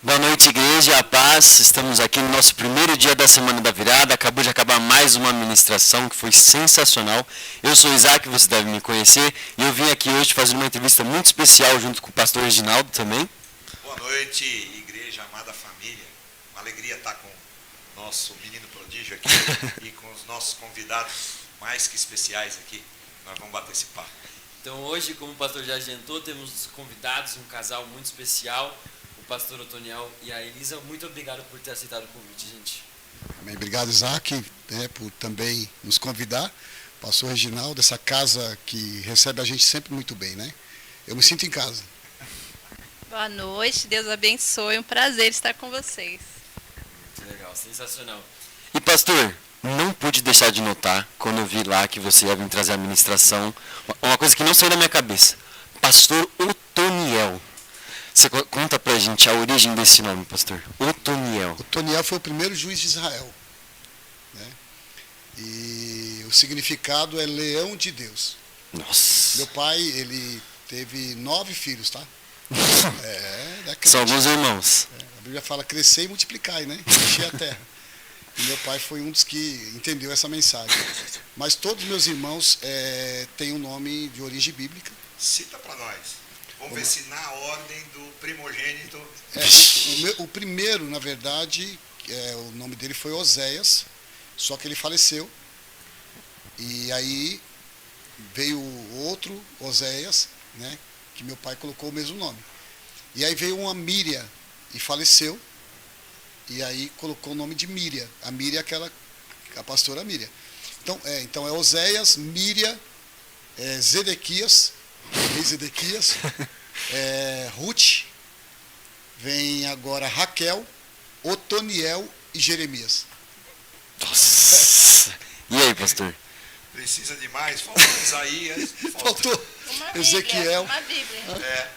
Boa noite, igreja, a paz. Estamos aqui no nosso primeiro dia da Semana da Virada. Acabou de acabar mais uma ministração que foi sensacional. Eu sou Isaac, você deve me conhecer, e eu vim aqui hoje fazer uma entrevista muito especial junto com o pastor Reginaldo também. Boa noite, igreja, amada família. Uma alegria estar com o nosso menino prodígio aqui e com os nossos convidados mais que especiais aqui. Nós vamos bater esse papo. Então hoje, como o pastor já adiantou, temos convidados, um casal muito especial, o pastor Otoniel e a Elisa. Muito obrigado por ter aceitado o convite, gente. Amém. Obrigado, Isaac, por também nos convidar. Pastor Reginaldo, essa casa que recebe a gente sempre muito bem, né? Eu me sinto em casa. Boa noite, Deus abençoe, um prazer estar com vocês. Que legal, sensacional. E pastor, não pude deixar de notar, quando eu vi lá que você ia vir trazer a ministração, uma coisa que não saiu da minha cabeça. Pastor Otoniel. Você conta pra gente a origem desse nome, pastor? Otoniel. Otoniel foi o primeiro juiz de Israel, né? E o significado é leão de Deus. Nossa. Meu pai, ele teve 9 filhos, tá? São alguns irmãos. A Bíblia fala crescer e multiplicar, né? Encher a terra. E meu pai foi um dos que entendeu essa mensagem. Mas todos meus irmãos têm um nome de origem bíblica. Cita para nós. Vamos ver se na ordem do primogênito. O primeiro, na verdade, o nome dele foi Oséias, só que ele faleceu. E aí veio o outro, Oséias, né, que meu pai colocou o mesmo nome. E aí veio uma Míria e faleceu. E aí colocou o nome de Míria. A Míria é a pastora Míria. Então é Oséias, Míria, Zedequias, rei Zedequias, Ruth, vem agora Raquel, Otoniel e Jeremias. Nossa. E aí, pastor? Precisa de mais? Faltou Isaías. Faltou Ezequiel. Uma Bíblia.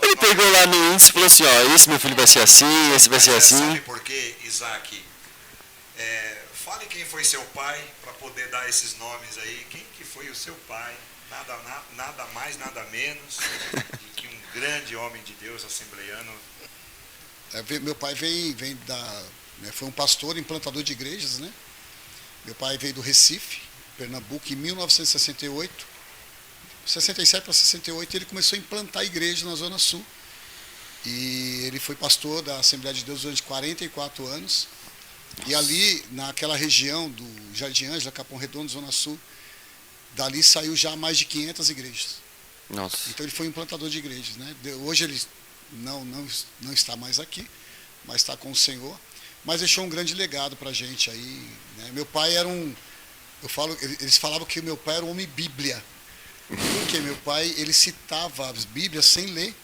Ele pegou lá no índice e falou assim, ó, esse meu filho vai ser assim, esse vai ser assim. Sabe por quê, Isaac? Fale quem foi seu pai, para poder dar esses nomes aí. Quem que foi o seu pai? Nada mais, nada menos do que um grande homem de Deus, assembleiano. Meu pai foi um pastor, implantador de igrejas, né? Meu pai veio do Recife, Pernambuco, em 1968. 67 para 68, ele começou a implantar igreja na Zona Sul. E ele foi pastor da Assembleia de Deus durante 44 anos. E ali, naquela região do Jardim Ângela, Capão Redondo, Zona Sul, dali saiu já mais de 500 igrejas. Nossa. Então ele foi um implantador de igrejas, né? Hoje ele não está mais aqui, mas está com o Senhor. Mas deixou um grande legado para a gente aí, né? Meu pai era eles falavam que meu pai era um homem bíblia. Porque meu pai, ele citava as Bíblias sem ler.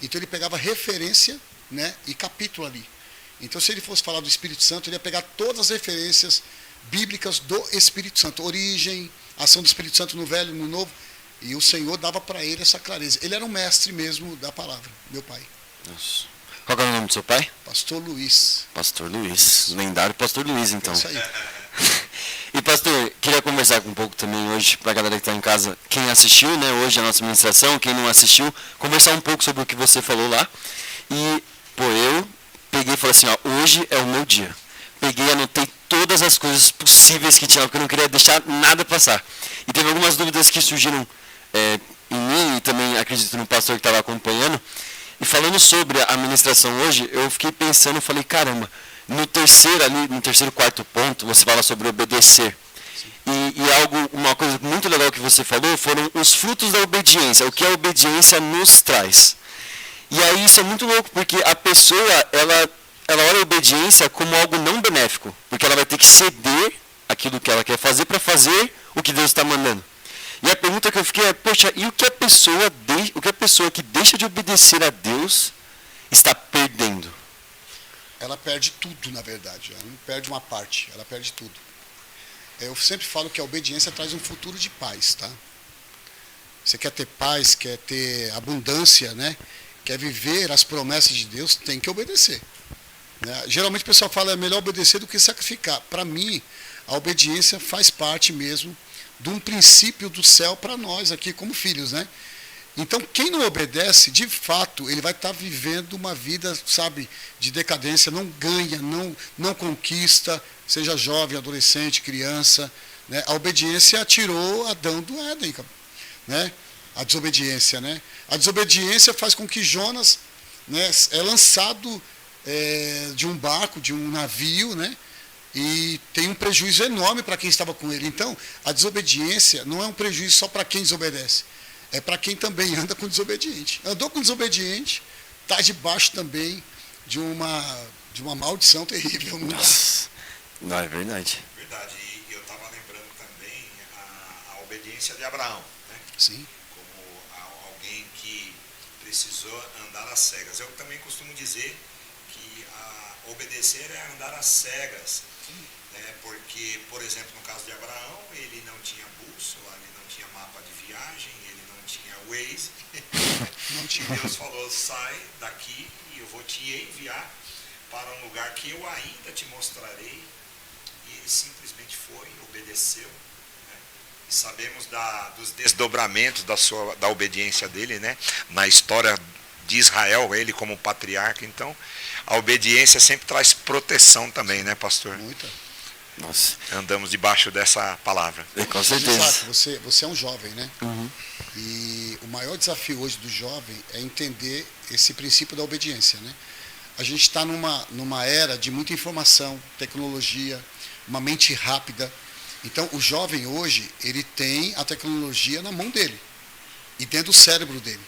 Então ele pegava referência, né, e capítulo ali. Então se ele fosse falar do Espírito Santo, ele ia pegar todas as referências bíblicas do Espírito Santo. Origem, ação do Espírito Santo no Velho e no Novo. E o Senhor dava para ele essa clareza. Ele era um mestre mesmo da palavra, meu pai. Nossa. Qual é o nome do seu pai? Pastor Luiz. Pastor Luiz. Lendário Pastor Luiz, então. É isso aí. E pastor, queria conversar um pouco também hoje, para a galera que está em casa, quem assistiu, né, hoje a nossa ministração, quem não assistiu, conversar um pouco sobre o que você falou lá. E, eu peguei e falei assim, ó, hoje é o meu dia. Peguei e anotei todas as coisas possíveis que tinha, porque eu não queria deixar nada passar. E teve algumas dúvidas que surgiram em mim e também acredito no pastor que estava acompanhando. E falando sobre a ministração hoje, eu fiquei pensando, falei, caramba, no terceiro, quarto ponto, você fala sobre obedecer. E uma coisa muito legal que você falou foram os frutos da obediência, o que a obediência nos traz. E aí isso é muito louco, porque a pessoa, ela olha a obediência como algo não benéfico, porque ela vai ter que ceder aquilo que ela quer fazer para fazer o que Deus está mandando. E a pergunta que eu fiquei é, poxa, e o que a pessoa que deixa de obedecer a Deus está perdendo? Ela perde tudo, na verdade. Ela não perde uma parte, ela perde tudo. Eu sempre falo que a obediência traz um futuro de paz, tá? Você quer ter paz, quer ter abundância, né? Quer viver as promessas de Deus, tem que obedecer, né? Geralmente o pessoal fala, é melhor obedecer do que sacrificar. Para mim, a obediência faz parte mesmo de um princípio do céu para nós aqui como filhos, né? Então, quem não obedece, de fato, ele vai estar vivendo uma vida, sabe, de decadência, não ganha, não conquista, seja jovem, adolescente, criança. Né? A obediência tirou Adão do Éden, né? A desobediência. Né? A desobediência faz com que Jonas, né, é lançado de um barco, de um navio, né? E tem um prejuízo enorme para quem estava com ele. Então, a desobediência não é um prejuízo só para quem desobedece. É para quem também anda com desobediente. Andou com desobediente, está debaixo também de uma maldição terrível. Não, é verdade. Verdade. E eu estava lembrando também a obediência de Abraão, né? Sim. Como alguém que precisou andar às cegas. Eu também costumo dizer que obedecer é andar às cegas. Né? Porque, por exemplo, no caso de Abraão, ele não tinha bússola, ele não tinha mapa de viagem, ele não tinha Waze. E Deus falou, sai daqui e eu vou te enviar para um lugar que eu ainda te mostrarei. E ele simplesmente foi, obedeceu. Né? E sabemos dos desdobramentos da obediência dele, né? Na história de Israel, ele como patriarca. Então, a obediência sempre traz proteção também, né, pastor? Muita. Nossa. Andamos debaixo dessa palavra. Com certeza. Isaac, você é um jovem, né? Uhum. E o maior desafio hoje do jovem é entender esse princípio da obediência, né? A gente está numa era de muita informação, tecnologia, uma mente rápida. Então, o jovem hoje, ele tem a tecnologia na mão dele e dentro do cérebro dele.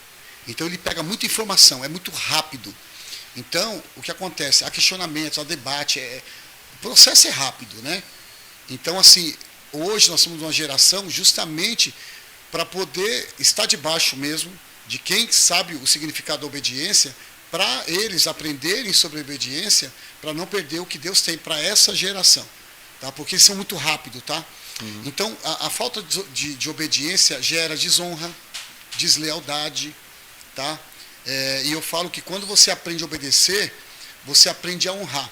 Então, ele pega muita informação, é muito rápido. Então, o que acontece? Há questionamentos, há debate, o processo é rápido, né? Então, assim, hoje nós somos uma geração justamente para poder estar debaixo mesmo de quem sabe o significado da obediência, para eles aprenderem sobre a obediência, para não perder o que Deus tem para essa geração, tá? Porque eles são muito rápidos, tá? Uhum. Então, a falta de obediência gera desonra, deslealdade, tá? E eu falo que quando você aprende a obedecer, você aprende a honrar.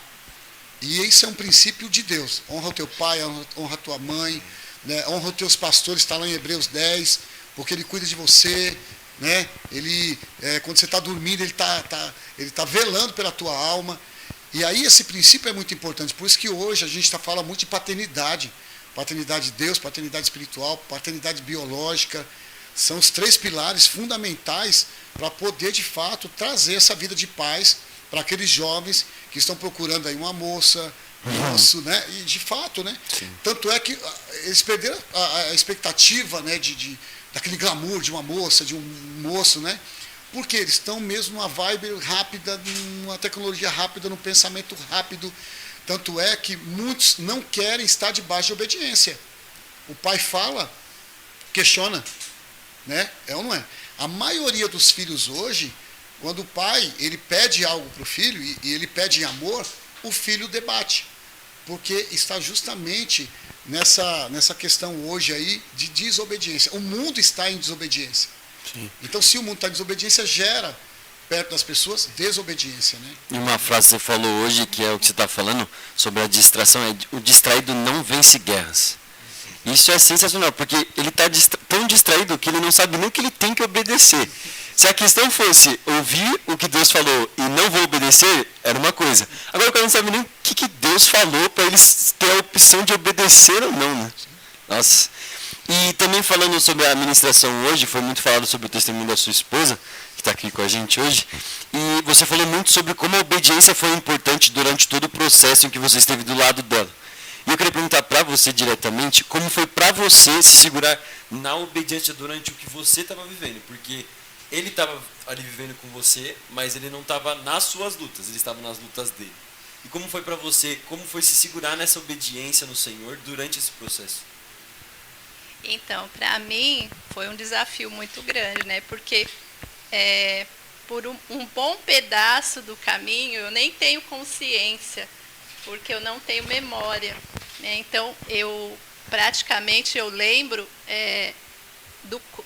E isso é um princípio de Deus. Honra o teu pai, honra a tua mãe, né? Honra os teus pastores, está lá em Hebreus 10, porque ele cuida de você. Né? Quando você está dormindo, ele tá velando pela tua alma. E aí esse princípio é muito importante. Por isso que hoje a gente fala muito de paternidade. Paternidade de Deus, paternidade espiritual, paternidade biológica. São os 3 pilares fundamentais para poder, de fato, trazer essa vida de paz para aqueles jovens que estão procurando aí uma moça, um moço, né? E de fato, né? Sim. Tanto é que eles perderam a expectativa, né, daquele glamour de uma moça, de um moço, né? Porque eles estão mesmo numa vibe rápida, numa tecnologia rápida, num pensamento rápido. Tanto é que muitos não querem estar debaixo de obediência. O pai fala, questiona, né? É ou não é? A maioria dos filhos hoje, quando o pai ele pede algo para o filho e ele pede em amor, o filho debate, porque está justamente nessa questão hoje aí de desobediência. O mundo está em desobediência. Sim. Então, se o mundo está em desobediência, gera perto das pessoas desobediência, né? E uma frase que você falou hoje, que é o que você está falando, sobre a distração, o distraído não vence guerras. Isso é sensacional, porque ele está tão distraído que ele não sabe nem que ele tem que obedecer. Se a questão fosse ouvir o que Deus falou e não vou obedecer, era uma coisa. Agora o cara não sabe nem o que Deus falou para eles ter a opção de obedecer ou não, né? Nossa. E também falando sobre a administração hoje, foi muito falado sobre o testemunho da sua esposa, que está aqui com a gente hoje, e você falou muito sobre como a obediência foi importante durante todo o processo em que você esteve do lado dela. E eu queria perguntar para você diretamente, como foi para você se segurar na obediência durante o que você estava vivendo, porque ele estava ali vivendo com você, mas ele não estava nas suas lutas, ele estava nas lutas dele. E como foi para você, como foi se segurar nessa obediência no Senhor durante esse processo? Então, para mim, foi um desafio muito grande, né? Porque por um bom pedaço do caminho, eu nem tenho consciência, porque eu não tenho memória, né? Então, eu lembro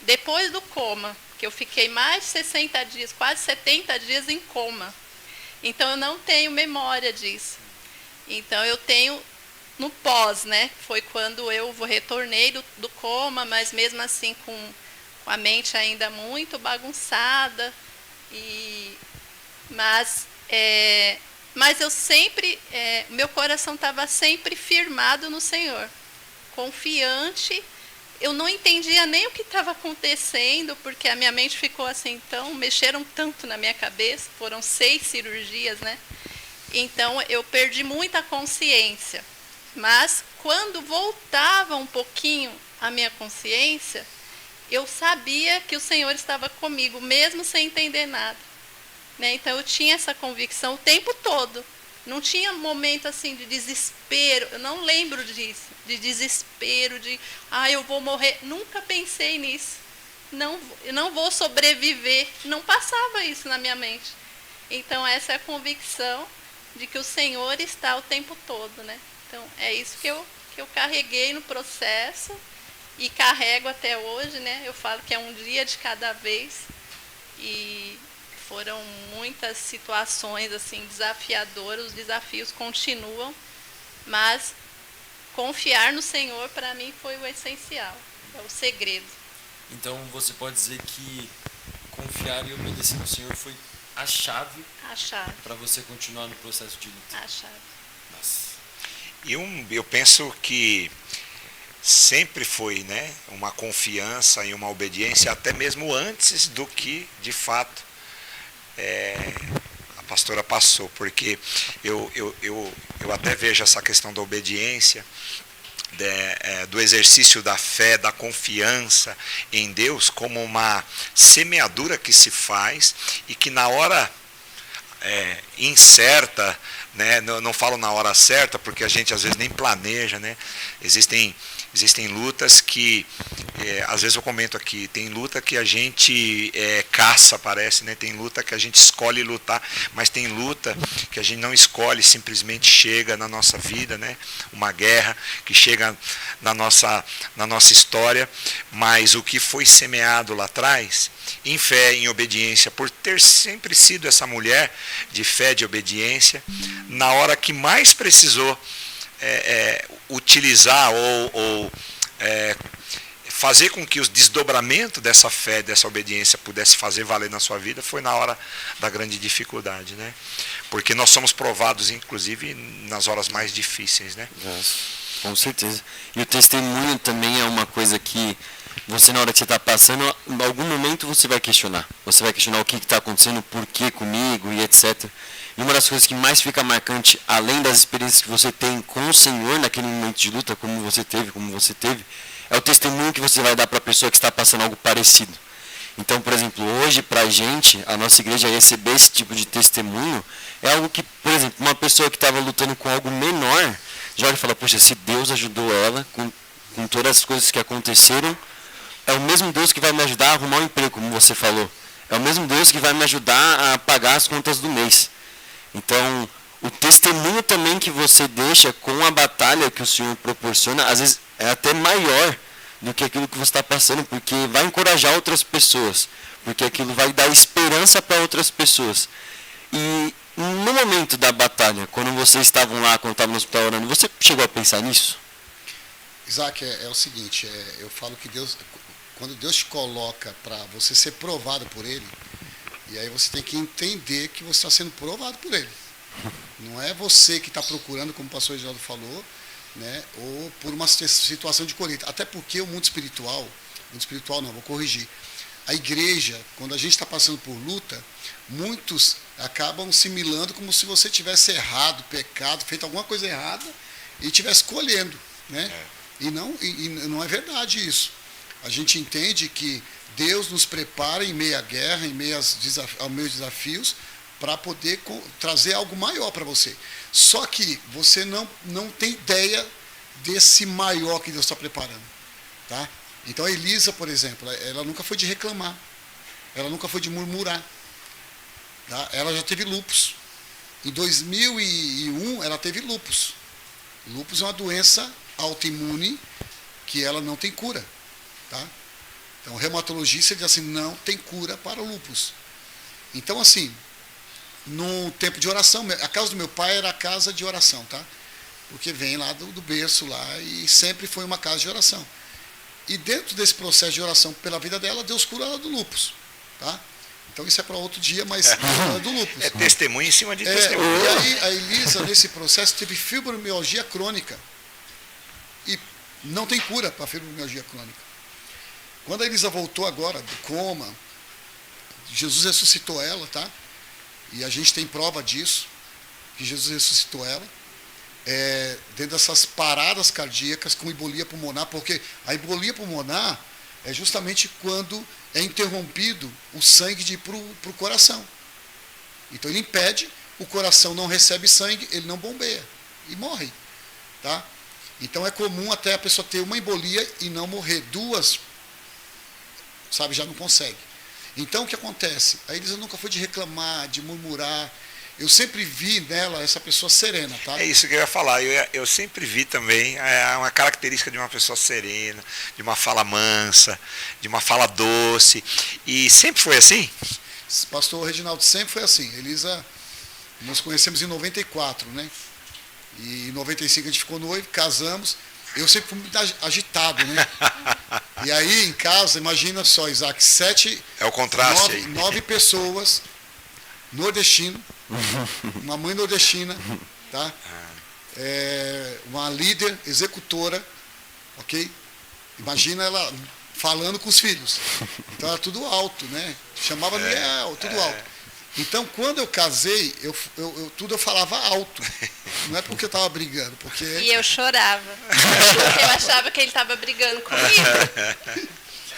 depois do coma, que eu fiquei mais de 60 dias, quase 70 dias em coma. Então, eu não tenho memória disso. Então, eu tenho no pós, né? Foi quando eu retornei do coma, mas mesmo assim com com a mente ainda muito bagunçada, mas eu sempre, meu coração estava sempre firmado no Senhor, confiante. Eu não entendia nem o que estava acontecendo, porque a minha mente ficou assim, mexeram tanto na minha cabeça, foram 6 cirurgias, né? Então, eu perdi muita consciência. Mas, quando voltava um pouquinho a minha consciência, eu sabia que o Senhor estava comigo, mesmo sem entender nada. Né? Então, eu tinha essa convicção o tempo todo. Não tinha momento assim de desespero, eu não lembro disso, de desespero, eu vou morrer. Nunca pensei nisso. Eu não vou sobreviver. Não passava isso na minha mente. Então, essa é a convicção de que o Senhor está o tempo todo, né? Então, é isso que eu carreguei no processo e carrego até hoje, né? Eu falo que é um dia de cada vez. E foram muitas situações assim desafiadoras, os desafios continuam, mas confiar no Senhor para mim foi o essencial, é o segredo. Então você pode dizer que confiar e obedecer no Senhor foi a chave para você continuar no processo de luta. A chave. Nossa. E eu penso que sempre foi, né, uma confiança e uma obediência, até mesmo antes do que, de fato, a pastora passou, porque eu até vejo essa questão da obediência, do exercício da fé, da confiança em Deus, como uma semeadura que se faz e que na hora incerta, né, não falo na hora certa, porque a gente às vezes nem planeja, né, existem lutas que, às vezes eu comento aqui, tem luta que a gente caça, parece, né? Tem luta que a gente escolhe lutar, mas tem luta que a gente não escolhe, simplesmente chega na nossa vida, né? Uma guerra que chega na nossa história, mas o que foi semeado lá atrás, em fé, em obediência, por ter sempre sido essa mulher de fé, de obediência, na hora que mais precisou utilizar ou fazer com que os desdobramentos dessa fé, dessa obediência pudesse fazer valer na sua vida, foi na hora da grande dificuldade, né? Porque nós somos provados, inclusive, nas horas mais difíceis, né? Nossa, com certeza. E o testemunho também é uma coisa que você, na hora que você está passando, em algum momento você vai questionar. Você vai questionar o que está acontecendo, por que comigo e etc. E uma das coisas que mais fica marcante, além das experiências que você tem com o Senhor naquele momento de luta, como você teve, é o testemunho que você vai dar para a pessoa que está passando algo parecido. Então, por exemplo, hoje, para a gente, a nossa igreja receber esse tipo de testemunho é algo que, por exemplo, uma pessoa que estava lutando com algo menor, já olha e fala, poxa, se Deus ajudou ela com todas as coisas que aconteceram, é o mesmo Deus que vai me ajudar a arrumar um emprego, como você falou. É o mesmo Deus que vai me ajudar a pagar as contas do mês. Então, o testemunho também que você deixa com a batalha que o Senhor proporciona, às vezes é até maior do que aquilo que você está passando, porque vai encorajar outras pessoas, porque aquilo vai dar esperança para outras pessoas. E no momento da batalha, quando vocês estavam lá, quando estavam no hospital orando, você chegou a pensar nisso? Isaac, é o seguinte, eu falo que Deus, quando Deus te coloca para você ser provado por Ele, e aí você tem que entender que você está sendo provado por Ele. Não é você que está procurando, como o pastor Geraldo falou, né, ou por uma situação de colheita. Até porque o mundo espiritual não, vou corrigir. A igreja, quando a gente está passando por luta, muitos acabam simulando como se você tivesse errado, pecado, feito alguma coisa errada e estivesse colhendo, né? E não é verdade isso. A gente entende que Deus nos prepara em meio à guerra, em meio aos desafios, para poder trazer algo maior para você. Só que você não tem ideia desse maior que Deus está preparando. Tá? Então a Elisa, por exemplo, ela nunca foi de reclamar. Ela nunca foi de murmurar. Tá? Ela já teve lúpus. Em 2001, ela teve lúpus. Lúpus é uma doença autoimune que ela não tem cura. Tá? Então o reumatologista diz assim, não tem cura para o lúpus. Então assim, no tempo de oração, a casa do meu pai era a casa de oração, tá? Porque vem lá do berço lá e sempre foi uma casa de oração. E dentro desse processo de oração pela vida dela, Deus cura ela do lúpus. Tá? Então isso é para outro dia, mas ela é do lúpus. É testemunho em cima de testemunho. E aí a Elisa, nesse processo, teve fibromialgia crônica. E não tem cura para fibromialgia crônica. Quando a Elisa voltou agora do coma, Jesus ressuscitou ela, tá? E a gente tem prova disso, que Jesus ressuscitou ela. Dentro dessas paradas cardíacas com embolia pulmonar, porque a embolia pulmonar é justamente quando é interrompido o sangue de ir para o coração. Então ele impede, o coração não recebe sangue, ele não bombeia e morre. Tá? Então é comum até a pessoa ter uma embolia e não morrer. Duas, sabe, já não consegue. Então o que acontece? A Elisa nunca foi de reclamar, de murmurar. Eu sempre vi nela essa pessoa serena, tá? É isso que eu ia falar. Eu sempre vi também uma característica de uma pessoa serena, de uma fala mansa, de uma fala doce. E sempre foi assim? Pastor Reginaldo, sempre foi assim. Elisa, nós conhecemos em 94, né? E em 95 a gente ficou noivo, casamos. Eu sempre fui muito agitado, né? E aí em casa, imagina só, Isaac, é o contraste aí. 9 pessoas, nordestino, uma mãe nordestina, tá? Uma líder, executora, ok? Imagina ela falando com os filhos. Então era tudo alto, né? Chamava Miel, tudo alto. Então, quando eu casei, tudo eu falava alto. Não é porque eu estava brigando, porque... E eu chorava. Porque eu achava que ele estava brigando comigo.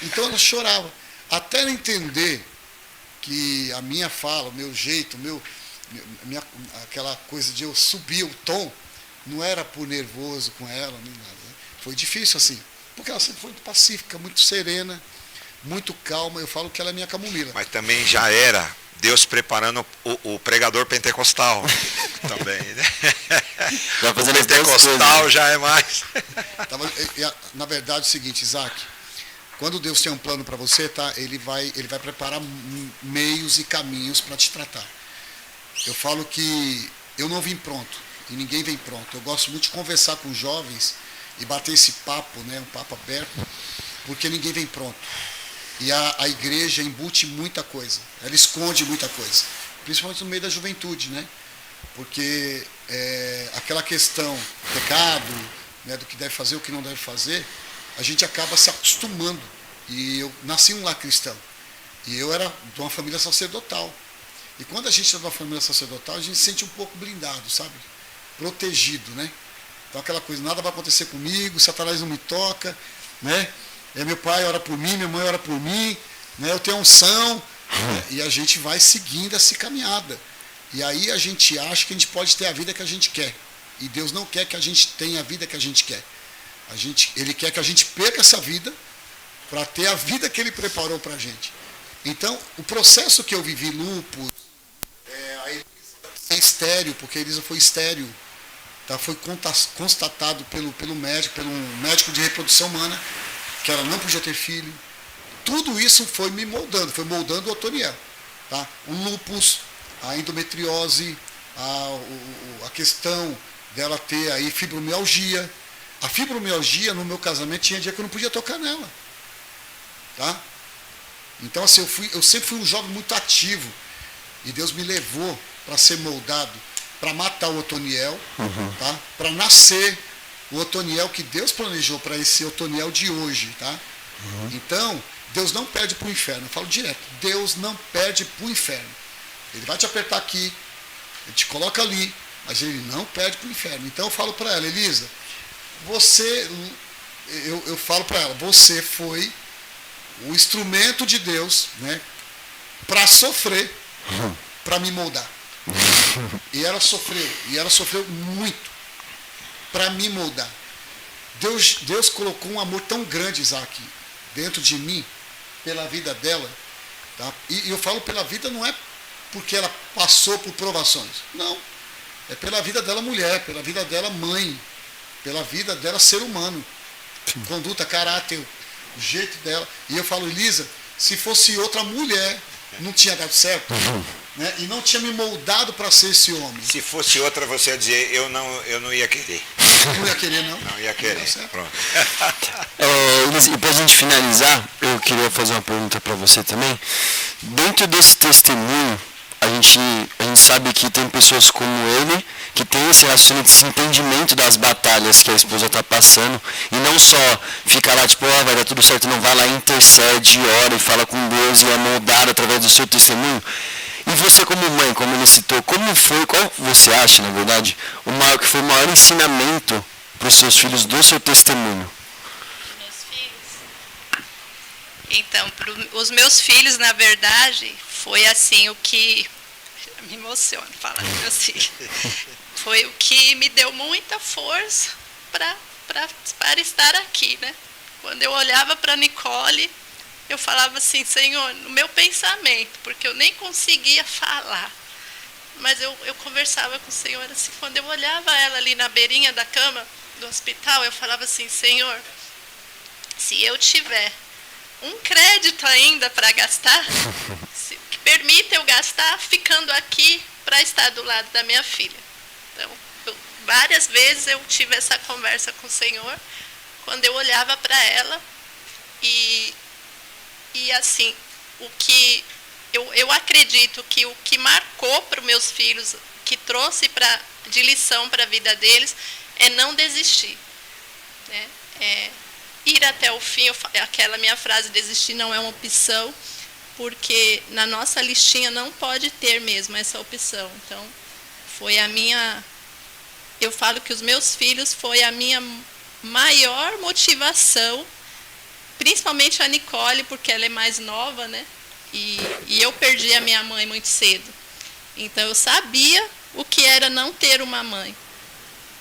Então ela chorava. Até ela entender que a minha fala, o meu jeito, aquela coisa de eu subir o tom, não era por nervoso com ela, nem nada. Foi difícil assim. Porque ela sempre foi muito pacífica, muito serena, muito calma. Eu falo que ela é minha camomila. Mas também já era Deus preparando o pregador pentecostal também, né? Vai fazendo o pentecostal já é mais. Na verdade é o seguinte, Isaac, quando Deus tem um plano para você, tá? Ele vai preparar meios e caminhos para te tratar. Eu falo que eu não vim pronto, e ninguém vem pronto. Eu gosto muito de conversar com jovens e bater esse papo, né? Um papo aberto, porque ninguém vem pronto. E a igreja embute muita coisa, ela esconde muita coisa, principalmente no meio da juventude, né? Porque aquela questão, pecado, né, do que deve fazer, o que não deve fazer, a gente acaba se acostumando. E eu nasci um lar cristão, e eu era de uma família sacerdotal. E quando a gente é de uma família sacerdotal, a gente se sente um pouco blindado, sabe? Protegido, né? Então aquela coisa, nada vai acontecer comigo, Satanás não me toca, né? Meu pai ora por mim, minha mãe ora por mim, né? Eu tenho unção, né? E a gente vai seguindo essa caminhada. E aí a gente acha que a gente pode ter a vida que a gente quer. E Deus não quer que a gente tenha a vida que a gente quer. Ele quer que a gente perca essa vida para ter a vida que Ele preparou para a gente. Então, o processo que eu vivi, lúpus, a Elisa é estéreo, porque a Elisa foi estéreo. Tá? Foi constatado pelo médico de reprodução humana, que ela não podia ter filho. Tudo isso foi me moldando, foi moldando o Otoniel. Tá? O lúpus, a endometriose, a questão dela ter aí fibromialgia. A fibromialgia no meu casamento tinha dia que eu não podia tocar nela. Tá? Então assim, eu sempre fui um jovem muito ativo. E Deus me levou para ser moldado, para matar o Otoniel, tá? Para nascer o Otoniel que Deus planejou para esse Otoniel de hoje, tá? Então, Deus não perde para o inferno. Eu falo direto, Deus não perde para o inferno. Ele vai te apertar aqui, ele te coloca ali, mas ele não perde para o inferno. Então eu falo para ela, Elisa, eu falo para ela, você foi o instrumento de Deus, né, para sofrer, para me moldar. E ela sofreu muito para me moldar. Deus colocou um amor tão grande, Isaac, dentro de mim, pela vida dela. Tá? E eu falo pela vida não é porque ela passou por provações. Não. É pela vida dela mulher, pela vida dela mãe, pela vida dela ser humano. Conduta, caráter, o jeito dela. E eu falo, Elisa, se fosse outra mulher, não tinha dado certo. Né? E não tinha me moldado para ser esse homem. Se fosse outra, você ia dizer, eu não ia querer. Não ia querer, não? Não ia querer. Pronto. Elisa, e para a gente finalizar, eu queria fazer uma pergunta para você também. Dentro desse testemunho, a gente sabe que tem pessoas como ele que tem esse raciocínio, esse entendimento das batalhas que a esposa está passando e não só fica lá tipo, vai dar tudo certo, não, vai lá, intercede, ora e fala com Deus e é moldado através do seu testemunho. E você como mãe, como ele citou, como foi, qual você acha, na verdade, que foi o maior ensinamento para os seus filhos do seu testemunho? Meus filhos? Então, para os meus filhos, na verdade, foi assim o que me emociona falar dos meus filhos. Foi o que me deu muita força para estar aqui, né? Quando eu olhava para a Nicole, eu falava assim, Senhor, no meu pensamento, porque eu nem conseguia falar, mas eu conversava com o Senhor assim, quando eu olhava ela ali na beirinha da cama do hospital, eu falava assim, Senhor, se eu tiver um crédito ainda para gastar, que permita eu gastar ficando aqui para estar do lado da minha filha. Então, várias vezes eu tive essa conversa com o Senhor, quando eu olhava para ela e assim, o que eu acredito que o que marcou para os meus filhos, que trouxe de lição para a vida deles, é não desistir, né? Ir até o fim. Aquela minha frase, desistir não é uma opção, porque na nossa listinha não pode ter mesmo essa opção. Então, foi eu falo que os meus filhos foi a minha maior motivação, principalmente a Nicole, porque ela é mais nova, né? E eu perdi a minha mãe muito cedo. Então, eu sabia o que era não ter uma mãe.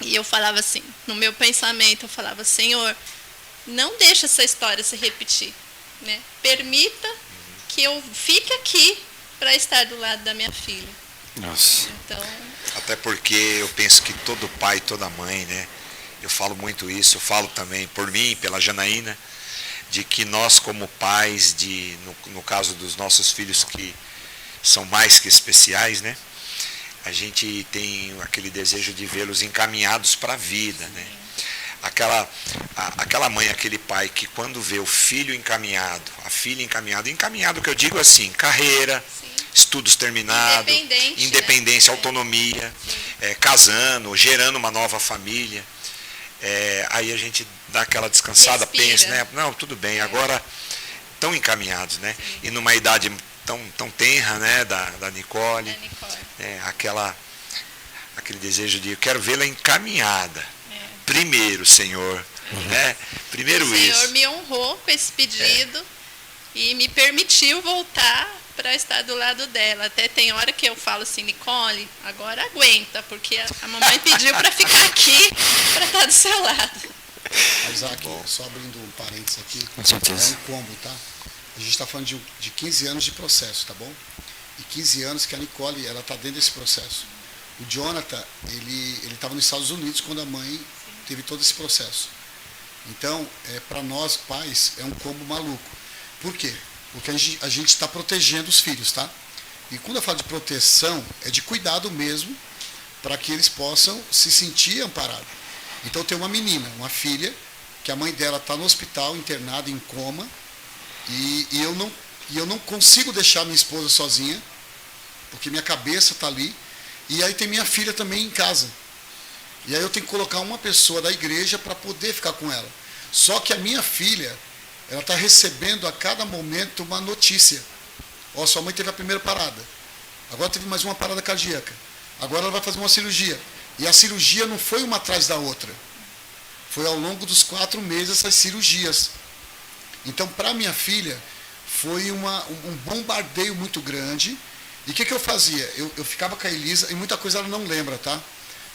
E eu falava assim, no meu pensamento, eu falava, Senhor, não deixe essa história se repetir, né? Permita que eu fique aqui para estar do lado da minha filha. Nossa. Então, até porque eu penso que todo pai, toda mãe, né? Eu falo muito isso, eu falo também por mim, pela Janaína, de que nós como pais, no caso dos nossos filhos que são mais que especiais, né? A gente tem aquele desejo de vê-los encaminhados para a vida, né? Aquela mãe, aquele pai que quando vê o filho encaminhado, a filha encaminhado que eu digo assim, carreira, sim, estudos terminados, independência, né? Autonomia, casando, gerando uma nova família, aí a gente dá aquela descansada, pensa, né? Não, tudo bem, agora tão encaminhados, né? Sim. E numa idade tão tenra, né? Da Nicole, aquele desejo de eu quero vê-la encaminhada. Primeiro, Senhor, né? Primeiro isso. O Senhor me honrou com esse pedido e me permitiu voltar para estar do lado dela. Até tem hora que eu falo assim, Nicole, agora aguenta, porque a mamãe pediu para ficar aqui, para estar do seu lado. Isaac, só abrindo um parênteses aqui, com certeza. É um combo, tá? A gente está falando de 15 anos de processo, tá bom? E 15 anos que a Nicole, ela está dentro desse processo. O Jonathan, ele estava nos Estados Unidos quando a mãe teve todo esse processo. Então, para nós pais, é um combo maluco. Por quê? Porque a gente está protegendo os filhos, tá? E quando eu falo de proteção, é de cuidado mesmo, para que eles possam se sentir amparados. Então, tem uma menina, uma filha, que a mãe dela está no hospital, internada em coma, e eu não consigo deixar minha esposa sozinha, porque minha cabeça está ali. E aí tem minha filha também em casa. E aí eu tenho que colocar uma pessoa da igreja para poder ficar com ela. Só que a minha filha, ela está recebendo a cada momento uma notícia. Ó, sua mãe teve a primeira parada. Agora teve mais uma parada cardíaca. Agora ela vai fazer uma cirurgia. E a cirurgia não foi uma atrás da outra. Foi ao longo dos 4 meses essas cirurgias. Então, para minha filha, foi um bombardeio muito grande. E o que eu fazia? Eu ficava com a Elisa, e muita coisa ela não lembra, tá?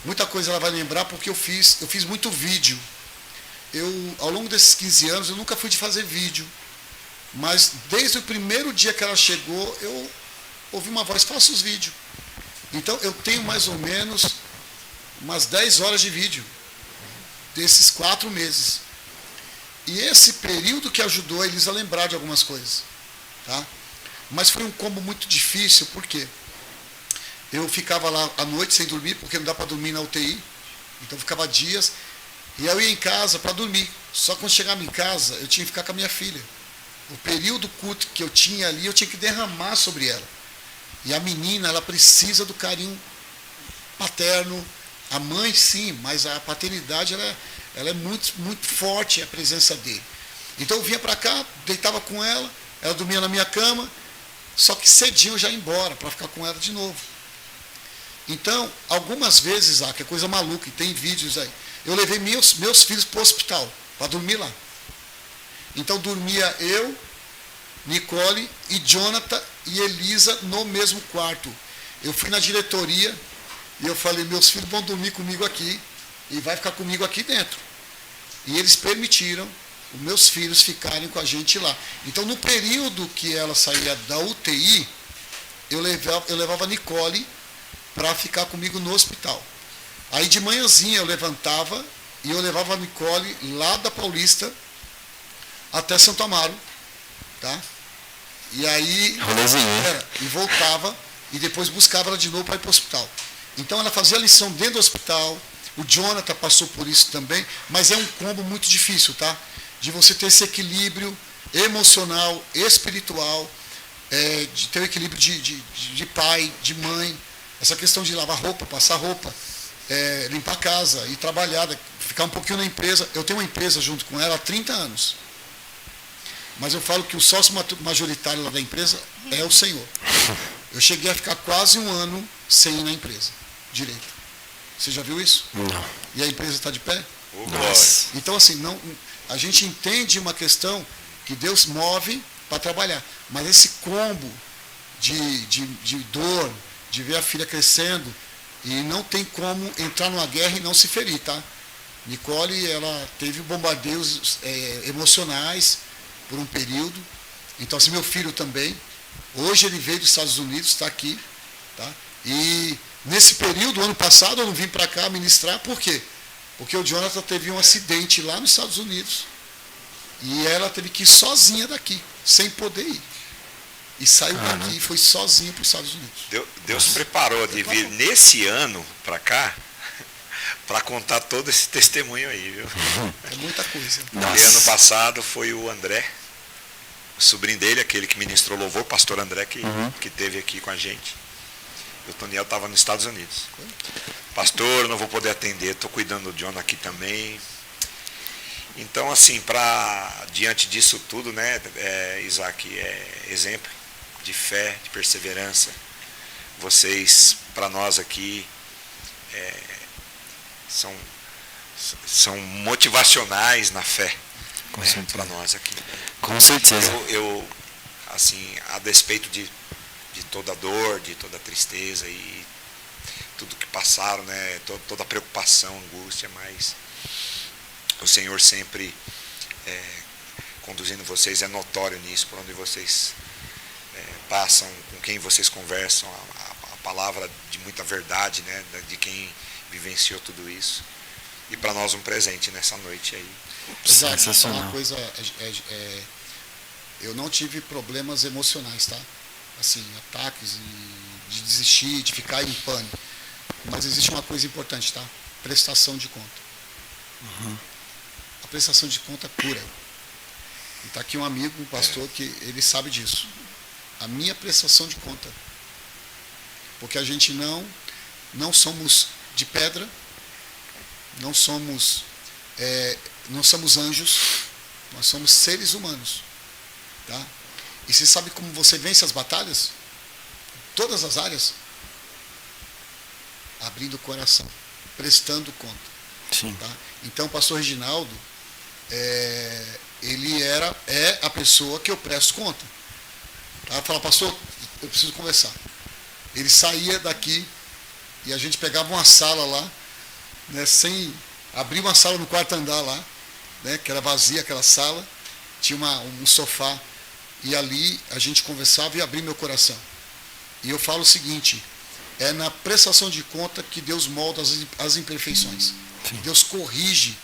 Muita coisa ela vai lembrar porque eu fiz muito vídeo. Ao longo desses 15 anos, eu nunca fui de fazer vídeo. Mas desde o primeiro dia que ela chegou, eu ouvi uma voz, faça os vídeos. Então, eu tenho mais ou menos umas 10 horas de vídeo desses 4 meses. E esse período que ajudou a Elisa a lembrar de algumas coisas, tá? Mas foi um combo muito difícil, por quê? Eu ficava lá à noite sem dormir, porque não dá para dormir na UTI. Então eu ficava dias, e eu ia em casa para dormir. Só que quando chegava em casa, eu tinha que ficar com a minha filha. O período curto que eu tinha ali, eu tinha que derramar sobre ela. E a menina, ela precisa do carinho paterno. A mãe, sim, mas a paternidade, ela é muito, muito forte, a presença dele. Então eu vinha para cá, deitava com ela, ela dormia na minha cama, só que cedinho eu já ia embora para ficar com ela de novo. Então, algumas vezes, Isaac, é coisa maluca, e tem vídeos aí, eu levei meus filhos para o hospital, para dormir lá. Então dormia eu, Nicole e Jonathan e Elisa no mesmo quarto. Eu fui na diretoria e eu falei, meus filhos vão dormir comigo aqui e vai ficar comigo aqui dentro. E eles permitiram os meus filhos ficarem com a gente lá. Então, no período que ela saía da UTI, eu levava a Nicole para ficar comigo no hospital. Aí de manhãzinha eu levantava e eu levava a Nicole lá da Paulista até Santo Amaro, tá? E aí e voltava e depois buscava ela de novo para ir para o hospital. Então ela fazia a lição dentro do hospital. O Jonathan passou por isso também, mas é um combo muito difícil, tá? De você ter esse equilíbrio emocional, espiritual, de ter o equilíbrio de pai, de mãe, essa questão de lavar roupa, passar roupa, limpar a casa, ir trabalhar, ficar um pouquinho na empresa. Eu tenho uma empresa junto com ela há 30 anos. Mas eu falo que o sócio majoritário lá da empresa é o Senhor. Eu cheguei a ficar quase um ano sem ir na empresa direito. Você já viu isso? Não. E a empresa está de pé? Nossa. Então, assim, a gente entende uma questão que Deus move para trabalhar. Mas esse combo de dor, de ver a filha crescendo, e não tem como entrar numa guerra e não se ferir, tá? Nicole, ela teve bombardeios emocionais por um período. Então, assim, meu filho também. Hoje ele veio dos Estados Unidos, está aqui. Tá? E nesse período, ano passado, eu não vim para cá ministrar. Por quê? Porque o Jonathan teve um acidente lá nos Estados Unidos. E ela teve que ir sozinha daqui, sem poder ir. E saiu daqui e foi sozinha para os Estados Unidos. Deus preparou de vir nesse ano para cá para contar todo esse testemunho aí, viu? É muita coisa. E ano passado foi o André, o sobrinho dele, aquele que ministrou louvor, o pastor André, que teve aqui com a gente. E o Toniel estava nos Estados Unidos. Pastor, não vou poder atender, estou cuidando do John aqui também. Então, assim, diante disso tudo, né, Isaac, é exemplo de fé, de perseverança. Vocês, para nós aqui, são motivacionais na fé, né, para nós aqui. Com certeza. Eu, assim, a despeito de toda dor, de toda tristeza e tudo que passaram, né, toda a preocupação, angústia, mas o Senhor sempre conduzindo vocês, é notório nisso, por onde vocês passam, com quem vocês conversam, a palavra de muita verdade, né, de quem vivenciou tudo isso. E para nós um presente nessa noite aí. Sensacional. Uma coisa, eu não tive problemas emocionais, tá? Assim, ataques de desistir, de ficar em pânico. Mas existe uma coisa importante, tá? Prestação de conta. A prestação de conta cura. E está aqui um amigo, um pastor, que ele sabe disso. A minha prestação de conta. Porque a gente não somos de pedra, não somos anjos, nós somos seres humanos. Tá? E você sabe como você vence as batalhas? Todas as áreas? Abrindo o coração, prestando conta. Sim. Tá? Então o pastor Reginaldo, ele é a pessoa que eu presto conta. Tá? Eu falava, pastor, eu preciso conversar. Ele saía daqui e a gente pegava uma sala lá, né, abrir uma sala no quarto andar lá, né, que era vazia aquela sala, tinha um sofá, e ali a gente conversava e abria meu coração. E eu falo o seguinte, é na prestação de conta que Deus molda as imperfeições. Deus corrige,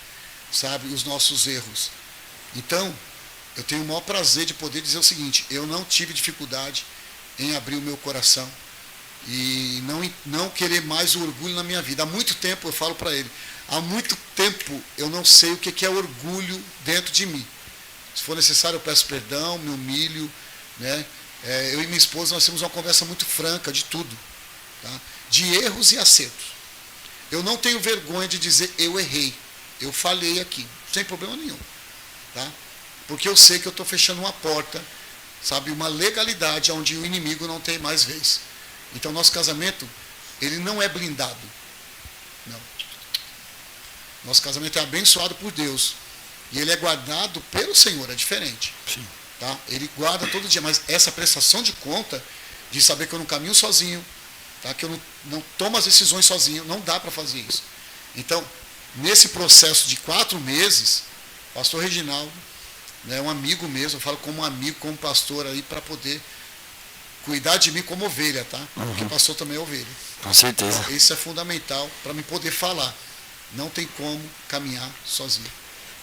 sabe, os nossos erros. Então, eu tenho o maior prazer de poder dizer o seguinte, eu não tive dificuldade em abrir o meu coração e não querer mais o orgulho na minha vida. Há muito tempo, eu falo para ele, há muito tempo eu não sei o que é orgulho dentro de mim. Se for necessário, eu peço perdão, me humilho, né? Eu e minha esposa, nós temos uma conversa muito franca de tudo, tá? De erros e acertos. Eu não tenho vergonha de dizer eu errei, eu falhei aqui, sem problema nenhum, tá? Porque eu sei que eu estou fechando uma porta, sabe, uma legalidade onde o inimigo não tem mais vez. Então, nosso casamento, ele não é blindado. Não. Nosso casamento é abençoado por Deus. E ele é guardado pelo Senhor, é diferente. Sim. Tá? Ele guarda todo dia, mas essa prestação de conta, de saber que eu não caminho sozinho, tá? Que eu não tomo as decisões sozinho, não dá para fazer isso. Então, nesse processo de 4 meses, o pastor Reginaldo, né, um amigo mesmo, eu falo como um amigo, como pastor aí, para poder cuidar de mim como ovelha, tá? Porque pastor também é ovelha. Com certeza. Então, isso é fundamental para me poder falar. Não tem como caminhar sozinho.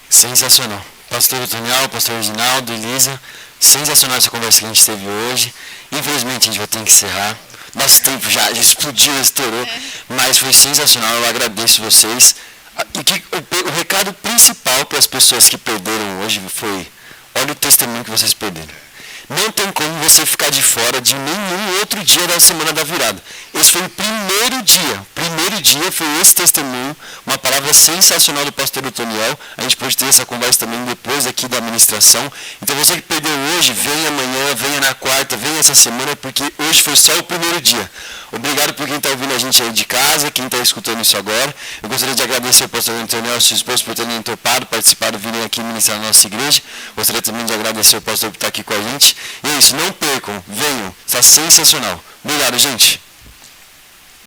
Sensacional. Pastor Otoniel, pastor Reginaldo, Elisa, sensacional essa conversa que a gente teve hoje. Infelizmente a gente vai ter que encerrar. Nosso tempo já explodiu, estourou, mas foi sensacional, eu agradeço vocês. O recado principal para as pessoas que perderam hoje foi: olha o testemunho que vocês perderam. Não tem como você ficar de fora de nenhum outro dia da semana da virada. Esse foi o primeiro dia. O primeiro dia foi esse testemunho, uma palavra sensacional do pastor Otoniel. A gente pode ter essa conversa também depois aqui da administração. Então você que perdeu hoje, venha amanhã, venha na quarta, venha essa semana, porque hoje foi só o primeiro dia. Obrigado por quem está ouvindo a gente aí de casa, quem está escutando isso agora. Eu gostaria de agradecer ao pastor Otoniel e sua esposa por terem topado, participado, virem aqui ministrar na nossa igreja. Gostaria também de agradecer ao pastor por estar aqui com a gente. E é isso, não percam, venham, está sensacional. Obrigado, gente.